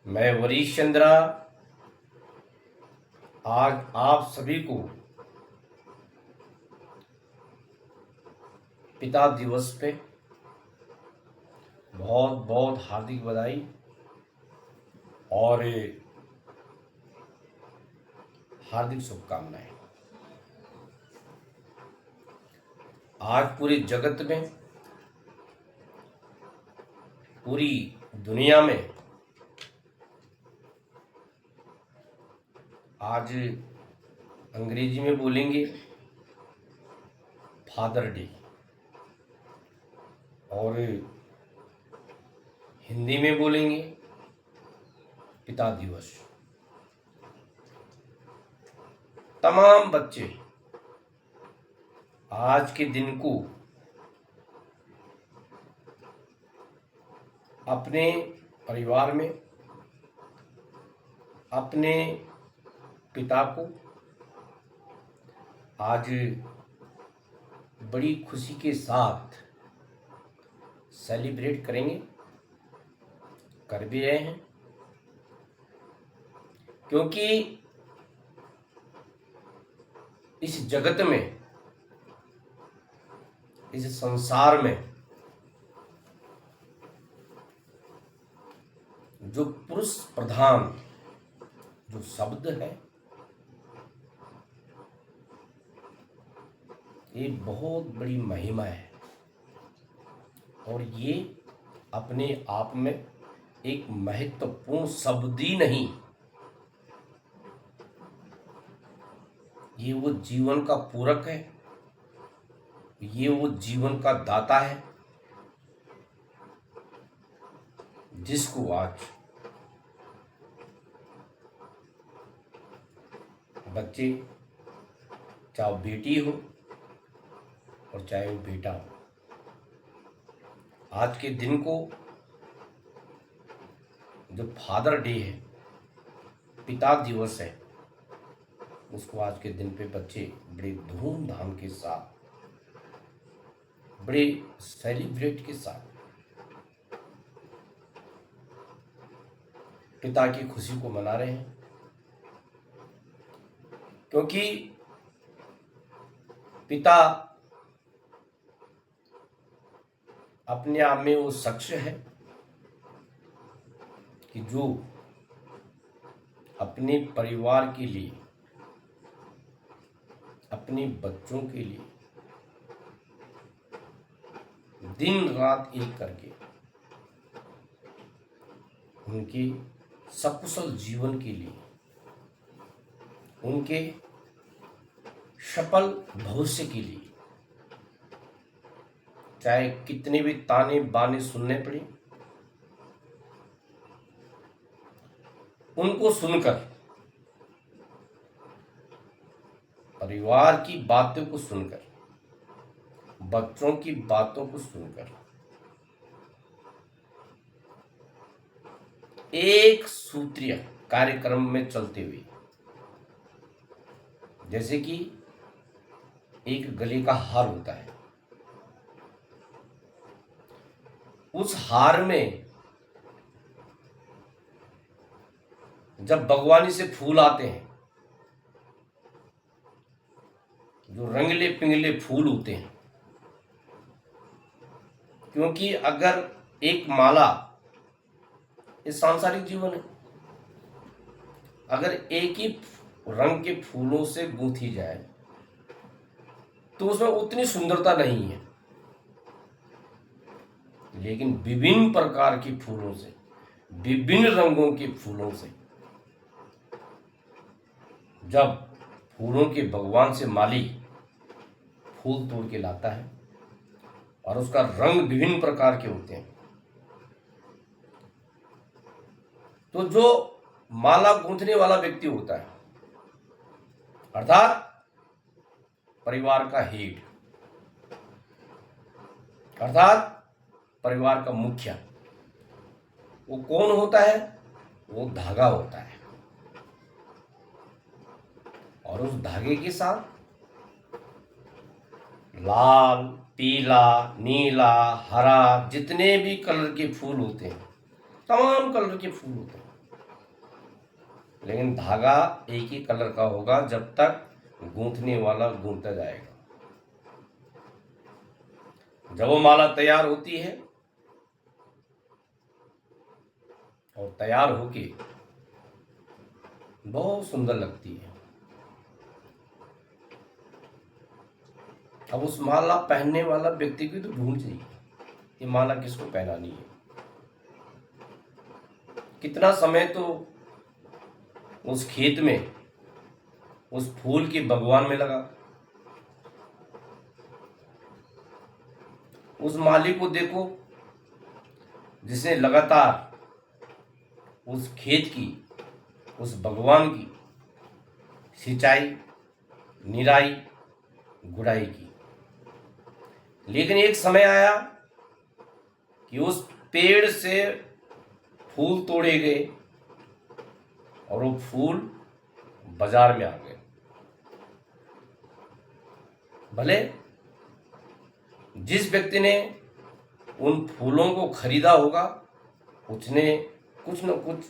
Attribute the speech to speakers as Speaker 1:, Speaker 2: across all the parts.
Speaker 1: मैं वरीश चंद्रा आज आप सभी को पिता दिवस पे बहुत बहुत हार्दिक बधाई और हार्दिक शुभकामनाएं। आज पूरे जगत में, पूरी दुनिया में आज अंग्रेजी में बोलेंगे फादर डे और हिंदी में बोलेंगे पिता दिवस। तमाम बच्चे आज के दिन को अपने परिवार में अपने पिता को आज बड़ी खुशी के साथ सेलिब्रेट करेंगे, कर भी रहे हैं, क्योंकि इस जगत में, इस संसार में जो पुरुष प्रधान जो शब्द है, ये बहुत बड़ी महिमा है और ये अपने आप में एक महत्वपूर्ण शब्द ही नहीं, ये वो जीवन का पूरक है, ये वो जीवन का दाता है जिसको आज बच्चे, चाहे बेटी हो और चाहे वो बेटा हो, आज के दिन को जो फादर डे है, पिता दिवस है, उसको आज के दिन पे बच्चे बड़े धूमधाम के साथ, बड़े सेलिब्रेट के साथ पिता की खुशी को मना रहे हैं, क्योंकि पिता अपने आप में वो शख्स है कि जो अपने परिवार के लिए, अपने बच्चों के लिए दिन रात एक करके उनके सकुशल जीवन के लिए, उनके सफल भविष्य के लिए, चाहे कितने भी ताने बाने सुनने पड़े, उनको सुनकर, परिवार की बातों को सुनकर, बच्चों की बातों को सुनकर एक सूत्रीय कार्यक्रम में चलते हुए, जैसे कि एक गले का हार होता है, उस हार में जब बागवानी से फूल आते हैं, जो रंगले पिंगले फूल होते हैं, क्योंकि अगर एक माला, ये सांसारिक जीवन है, अगर एक ही रंग के फूलों से गूंथी जाए तो उसमें उतनी सुंदरता नहीं है, लेकिन विभिन्न प्रकार के फूलों से, विभिन्न रंगों के फूलों से जब फूलों के भगवान से माली फूल तोड़ के लाता है और उसका रंग विभिन्न प्रकार के होते हैं, तो जो माला गूंथने वाला व्यक्ति होता है, अर्थात परिवार का हेड, अर्थात परिवार का मुखिया, वो कौन होता है? वो धागा होता है, और उस धागे के साथ लाल, पीला, नीला, हरा, जितने भी कलर के फूल होते हैं, तमाम कलर के फूल होते हैं, लेकिन धागा एक ही कलर का होगा जब तक गूंथने वाला गूंथता जाएगा। जब वो माला तैयार होती है और तैयार होके बहुत सुंदर लगती है, अब उस माला पहनने वाला व्यक्ति की तो ढूंढ चाहिए, ये माला किसको पहनानी है। कितना समय तो उस खेत में उस फूल के बगवान में लगा। उस माली को देखो जिसने लगातार उस खेत की, उस बगवान की सिंचाई, निराई, गुड़ाई की। लेकिन एक समय आया कि उस पेड़ से फूल तोड़े गए और वो फूल बाजार में आ गए। भले जिस व्यक्ति ने उन फूलों को खरीदा होगा उसने कुछ न कुछ,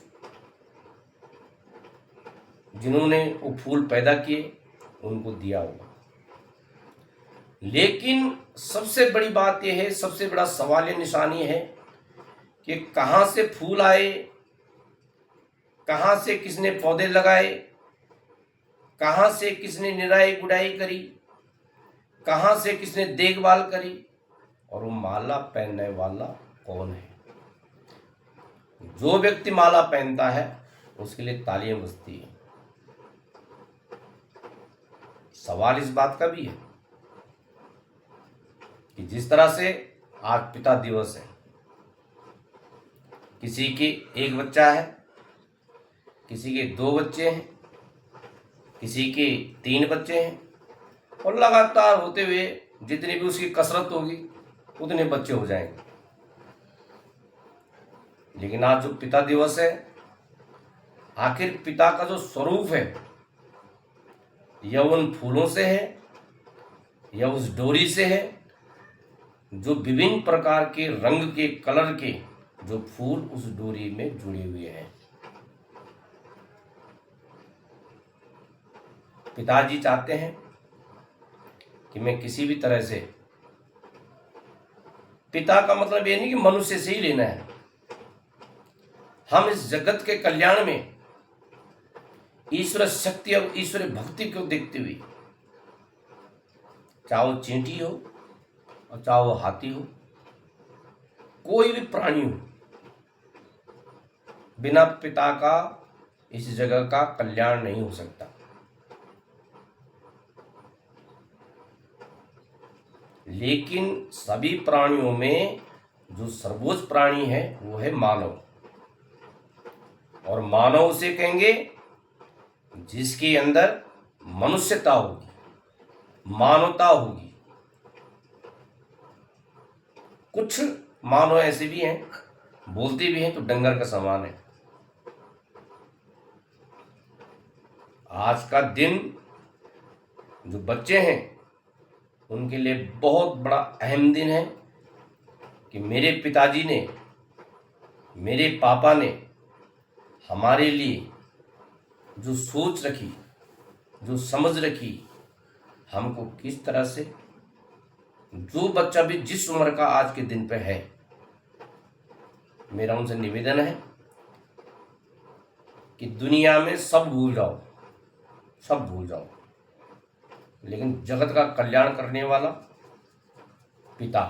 Speaker 1: जिन्होंने वो फूल पैदा किए उनको दिया होगा। लेकिन सबसे बड़ी बात यह है, सबसे बड़ा सवाल या निशानी है कि कहाँ से फूल आए, कहाँ से किसने पौधे लगाए, कहाँ से किसने निराई गुड़ाई करी, कहाँ से किसने देखभाल करी, और वो माला पहनने वाला कौन है। जो व्यक्ति माला पहनता है उसके लिए तालियां बजती है। सवाल इस बात का भी है कि जिस तरह से आज पिता दिवस है, किसी के एक बच्चा है, किसी के 2 बच्चे हैं, किसी के 3 बच्चे हैं, और लगातार होते हुए जितनी भी उसकी कसरत होगी उतने बच्चे हो जाएंगे। लेकिन आज जो पिता दिवस है, आखिर पिता का जो स्वरूप है यह उन फूलों से है या उस डोरी से है जो विभिन्न प्रकार के रंग के, कलर के जो फूल उस डोरी में जुड़े हुए हैं। पिताजी चाहते हैं कि मैं किसी भी तरह से, पिता का मतलब ये नहीं कि मनुष्य से ही लेना है, हम इस जगत के कल्याण में ईश्वर शक्ति और ईश्वर भक्ति को देखते हुए, चाहे वो चींटी हो और चाहे वो हाथी हो, कोई भी प्राणी हो, बिना पिता का इस जगह का कल्याण नहीं हो सकता। लेकिन सभी प्राणियों में जो सर्वोच्च प्राणी है वो है मानव। और मानव उसे कहेंगे जिसके अंदर मनुष्यता होगी, मानवता होगी। कुछ मानव ऐसे भी हैं, बोलते भी हैं तो डंगर का समान है। आज का दिन जो बच्चे हैं उनके लिए बहुत बड़ा अहम दिन है कि मेरे पिताजी ने, मेरे पापा ने हमारे लिए जो सोच रखी, जो समझ रखी, हमको किस तरह से, जो बच्चा भी जिस उम्र का आज के दिन पे है, मेरा उनसे निवेदन है कि दुनिया में सब भूल जाओ, सब भूल जाओ, लेकिन जगत का कल्याण करने वाला पिता,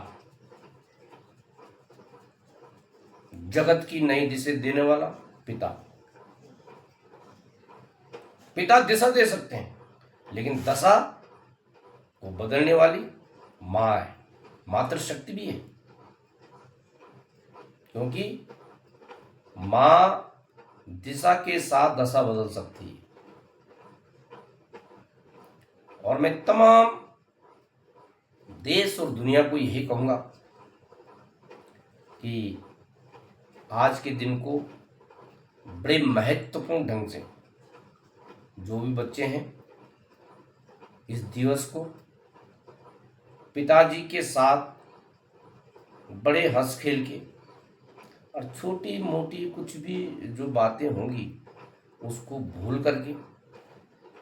Speaker 1: जगत की नई दिशा देने वाला पिता। पिता दिशा दे सकते हैं लेकिन दशा को बदलने वाली माँ है, मातृशक्ति भी है। क्योंकि माँ दिशा के साथ दशा बदल सकती है। और मैं तमाम देश और दुनिया को यही कहूँगा कि आज के दिन को बड़े महत्वपूर्ण ढंग से, जो भी बच्चे हैं, इस दिवस को पिताजी के साथ बड़े हंस खेल के, और छोटी मोटी कुछ भी जो बातें होंगी उसको भूल करके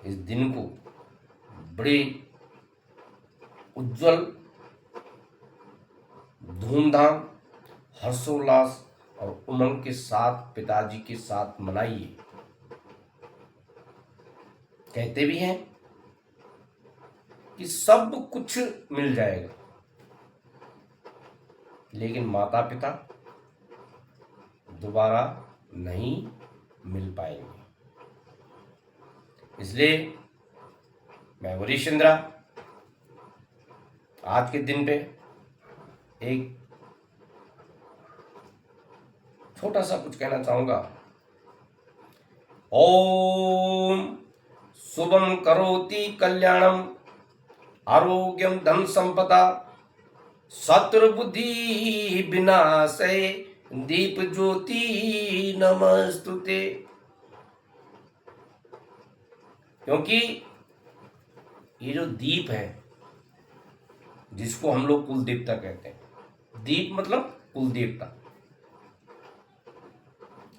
Speaker 1: इस दिन को बड़े उज्जवल, धूमधाम, हर्षोल्लास और उमंग के साथ पिताजी के साथ मनाइए। कहते भी हैं कि सब कुछ मिल जाएगा, लेकिन माता पिता दोबारा नहीं मिल पाएंगे। इसलिए मैं वरीश इंद्रा आज के दिन पे एक छोटा सा कुछ कहना चाहूंगा। ओम शुभम करोति कल्याणम आरोग्यम धन संपदा शत्रु बुद्धि विनाशय दीप ज्योति नमस्तुते। क्योंकि ये जो दीप है, जिसको हम लोग कुल देवता कहते हैं, दीप मतलब कुल देवता।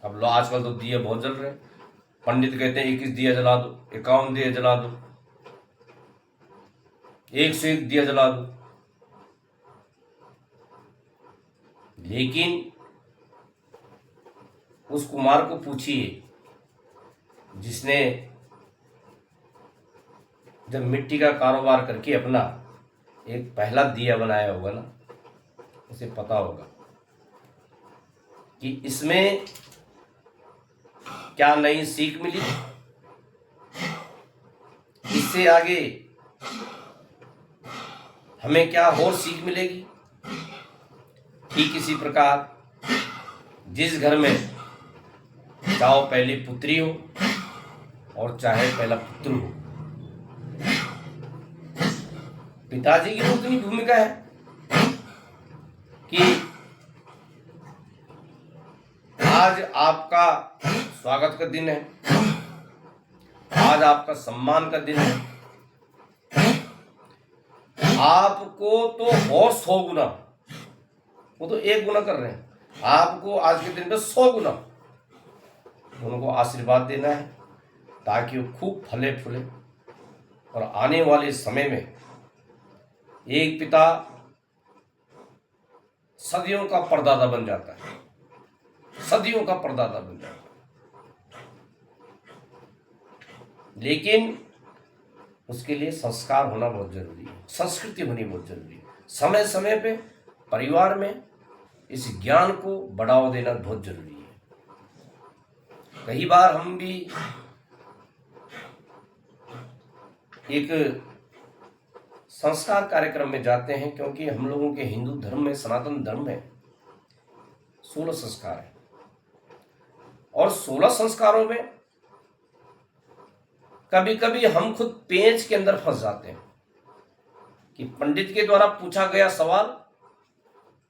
Speaker 1: अब लो आजकल तो दिए बहुत जल रहे हैं। पंडित कहते हैं 21 दिया जला दो, 51 दिया जला दो, 1 से 1 दिया जला दो। लेकिन उस कुमार को पूछिए जिसने जब मिट्टी का कारोबार करके अपना एक पहला दिया बनाया होगा ना, उसे पता होगा कि इसमें क्या नई सीख मिली, इससे आगे हमें क्या और सीख मिलेगी। कि किसी प्रकार जिस घर में चाहे पहली पुत्री हो और चाहे पहला पुत्र हो, पिताजी की उतनी भूमिका है कि आज आपका स्वागत का दिन है, आज आपका सम्मान का दिन है। आपको तो और 100 गुना, वो तो 1 गुना कर रहे हैं, आपको आज के दिन पे 100 गुना उनको आशीर्वाद देना है, ताकि वो खूब फले फूले और आने वाले समय में एक पिता सदियों का परदादा बन जाता है, सदियों का परदादा बन जाता है। लेकिन उसके लिए संस्कार होना बहुत जरूरी है, संस्कृति होनी बहुत जरूरी है। समय समय पे परिवार में इस ज्ञान को बढ़ावा देना बहुत जरूरी है। कई बार हम भी एक संस्कार कार्यक्रम में जाते हैं, क्योंकि हम लोगों के हिंदू धर्म में, सनातन धर्म में 16 संस्कार है और 16 संस्कारों में कभी कभी हम खुद पेंच के अंदर फंस जाते हैं कि पंडित के द्वारा पूछा गया सवाल,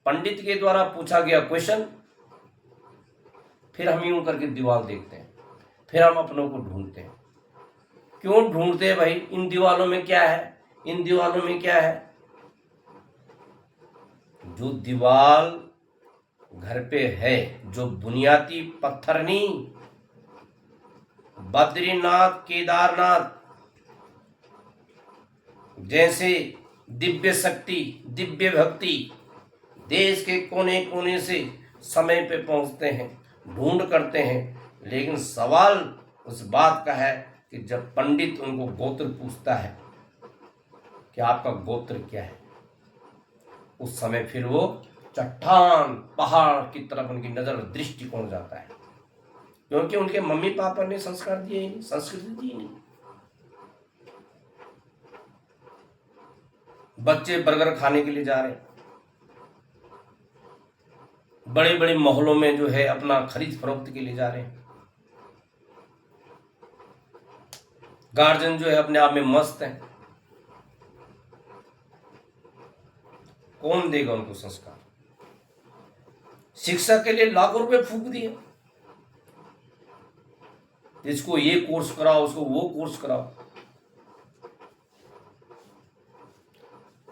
Speaker 1: पंडित के द्वारा पूछा गया क्वेश्चन, फिर हम यूं करके दीवार देखते हैं, फिर हम अपनों को ढूंढते हैं। क्यों ढूंढते हैं भाई? इन दीवारों में क्या है, इन दीवारों में क्या है? जो दीवार घर पे है, जो बुनियादी पत्थर नहीं, बद्रीनाथ केदारनाथ जैसे दिव्य शक्ति, दिव्य भक्ति देश के कोने कोने से समय पे पहुंचते हैं, ढूंढ करते हैं। लेकिन सवाल उस बात का है कि जब पंडित उनको गोत्र पूछता है कि आपका गोत्र क्या है, उस समय फिर वो चट्टान पहाड़ की तरफ उनकी नजर दृष्टिकोण जाता है, क्योंकि उनके मम्मी पापा ने संस्कार दिए ही नहीं, संस्कृति दी नहीं। बच्चे बर्गर खाने के लिए जा रहे हैं, बड़े बड़े मोहल्लों में जो है अपना खरीद फरोख्त के लिए जा रहे हैं, गार्जियन जो है अपने आप में मस्त है। कौन देगा उनको संस्कार? शिक्षा के लिए लाखों रुपए फूंक दिए, इसको ये कोर्स कराओ, उसको वो कोर्स कराओ।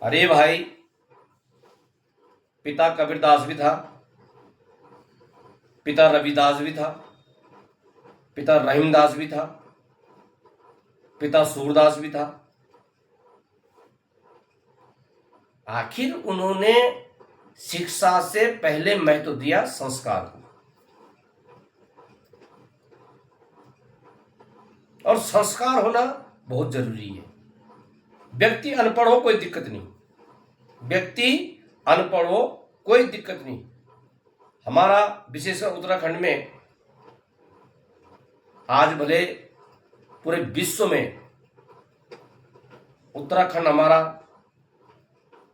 Speaker 1: अरे भाई, पिता कबीरदास भी था, पिता रविदास भी था, पिता रहीमदास भी था, पिता सूरदास भी था। आखिर उन्होंने शिक्षा से पहले महत्व दिया संस्कार को, और संस्कार होना बहुत जरूरी है। व्यक्ति अनपढ़ हो कोई दिक्कत नहीं, व्यक्ति अनपढ़ हो कोई दिक्कत नहीं। हमारा विशेषकर उत्तराखंड में आज भले पूरे विश्व में उत्तराखंड हमारा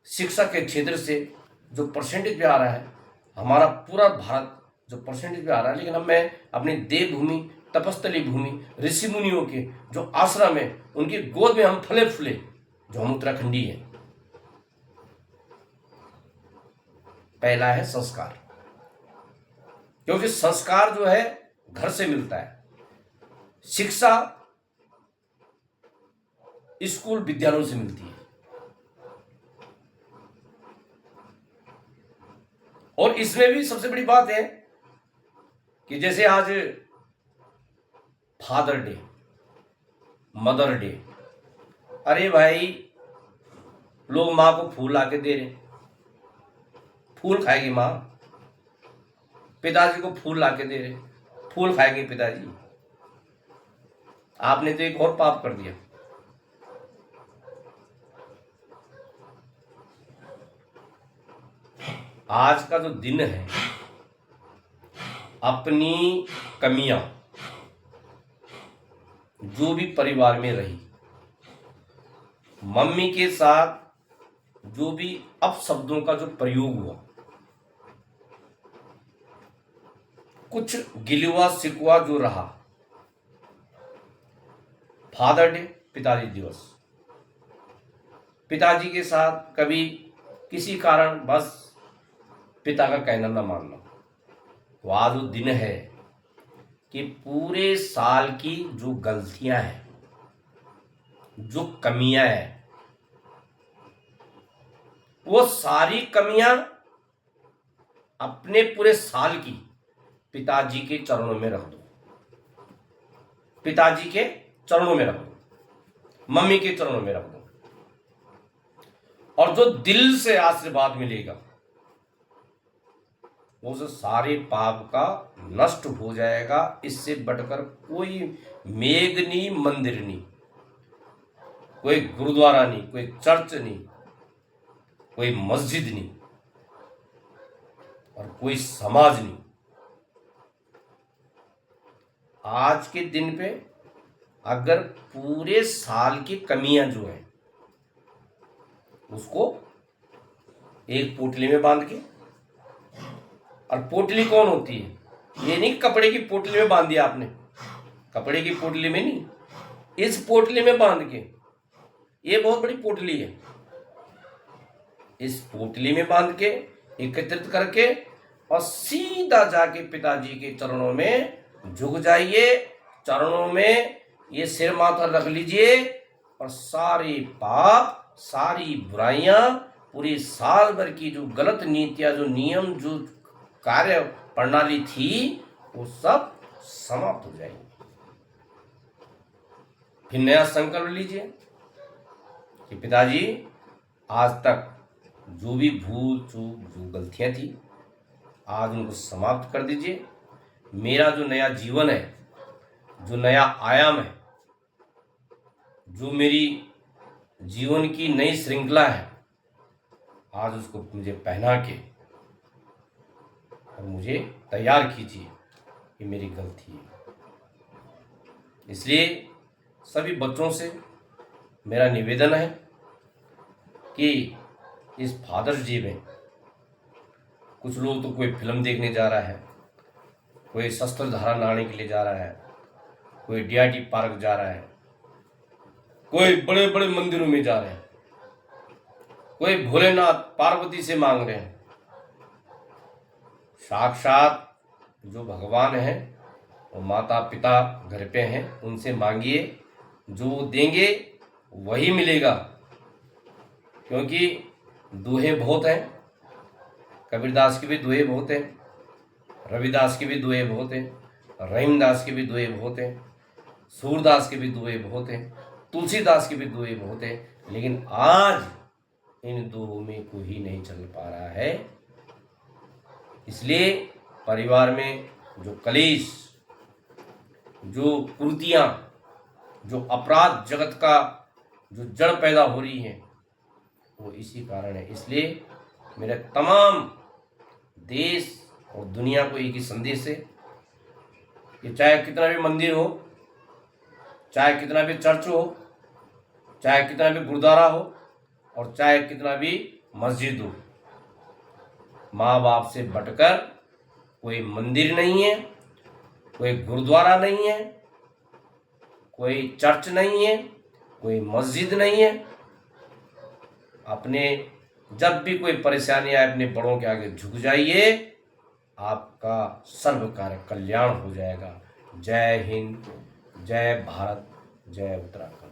Speaker 1: शिक्षा के क्षेत्र से जो परसेंटेज पे आ रहा है, हमारा पूरा भारत जो परसेंटेज पे आ रहा है, लेकिन अब मैं अपनी देवभूमि, तपस्थली भूमि, ऋषि मुनियों के जो आश्रम है, उनकी गोद में हम फले फूले, जो हम उत्तराखंडी हैं। पहला है संस्कार, क्योंकि संस्कार जो है घर से मिलता है। शिक्षा स्कूल विद्यालयों से मिलती है, और इसमें भी सबसे बड़ी बात है कि जैसे आज फादर डे, मदर डे, अरे भाई लोग माँ को फूल लाके दे रहे, फूल खाएगी माँ, पिताजी को फूल लाके दे रहे, फूल खाएंगे पिताजी। आपने तो एक और पाप कर दिया। आज का जो दिन है, अपनी कमियां जो भी परिवार में रही, मम्मी के साथ जो भी अपशब्दों का जो प्रयोग हुआ, कुछ गिलवा शिकवा जो रहा, फादर डे, पिताजी दिवस, पिताजी के साथ कभी किसी कारण बस पिता का कहना न मानना, तो आज वो दिन है कि पूरे साल की जो गलतियां हैं, जो कमियां हैं, वो सारी कमियां अपने पूरे साल की पिताजी के चरणों में रख दो, पिताजी के चरणों में रख दो, मम्मी के चरणों में रख दो, और जो दिल से आशीर्वाद मिलेगा वो जो सारे पाप का नष्ट हो जाएगा। इससे बढ़कर कोई मेघ नहीं, मंदिर नहीं, कोई गुरुद्वारा नहीं, कोई चर्च नहीं, कोई मस्जिद नहीं, और कोई समाज नहीं। आज के दिन पे अगर पूरे साल की कमियां जो है उसको एक पोटली में बांध के, और पोटली कौन होती है, ये नहीं कपड़े की पोटली में बांध दिया आपने, कपड़े की पोटली में नहीं, इस पोटली में बांध के, ये बहुत बड़ी पोटली है, इस पोटली में बांध के एकत्रित करके और सीधा जाके पिताजी के चरणों में झुक जाइए, चरणों में ये सिर माथा रख लीजिए, और सारे पाप, सारी बुराइयां, पूरी साल भर की जो गलत नीतियां, जो नियम, जो कार्य प्रणाली थी, वो सब समाप्त हो जाएगी। फिर नया संकल्प लीजिए कि पिताजी आज तक जो भी भूल चूक, जो गलतियां थी, आज उनको समाप्त कर दीजिए। मेरा जो नया जीवन है, जो नया आयाम है, जो मेरी जीवन की नई श्रृंखला है, आज उसको मुझे पहना के और मुझे तैयार कीजिए, कि मेरी गलती है। इसलिए सभी बच्चों से मेरा निवेदन है कि इस फादर्स डे में कुछ लोग तो कोई फिल्म देखने जा रहा है, कोई शस्त्रधारा नहाने के लिए जा रहा है, कोई डीआईटी पार्क जा रहा है, कोई बड़े बड़े मंदिरों में जा रहे हैं, कोई भोलेनाथ पार्वती से मांग रहे हैं। साक्षात जो भगवान है वो माता पिता घर पे हैं, उनसे मांगिए, जो देंगे वही मिलेगा। क्योंकि दोहे बहुत हैं, कबीरदास के भी दोहे बहुत हैं, रविदास के भी दोहे बहुत हैं, रहीमदास के भी दुए बहुत हैं, सूरदास के भी दुए बहुत हैं, तुलसीदास के भी दुए बहुत हैं, लेकिन आज इन दुओं में कोई नहीं चल पा रहा है। इसलिए परिवार में जो कलेश, जो कुरीतियाँ, जो अपराध जगत का जो जड़ पैदा हो रही है, वो इसी कारण है। इसलिए मेरे तमाम देश और दुनिया को एक ही संदेश है कि चाहे कितना भी मंदिर हो, चाहे कितना भी चर्च हो, चाहे कितना भी गुरुद्वारा हो, और चाहे कितना भी मस्जिद हो, माँ बाप से बढ़कर कोई मंदिर नहीं है, कोई गुरुद्वारा नहीं है, कोई चर्च नहीं है, कोई मस्जिद नहीं है। अपने जब भी कोई परेशानी आए अपने बड़ों के आगे झुक जाइए, आपका सर्व कार्य कल्याण हो जाएगा। जय हिंद, जय भारत, जय उत्तराखंड।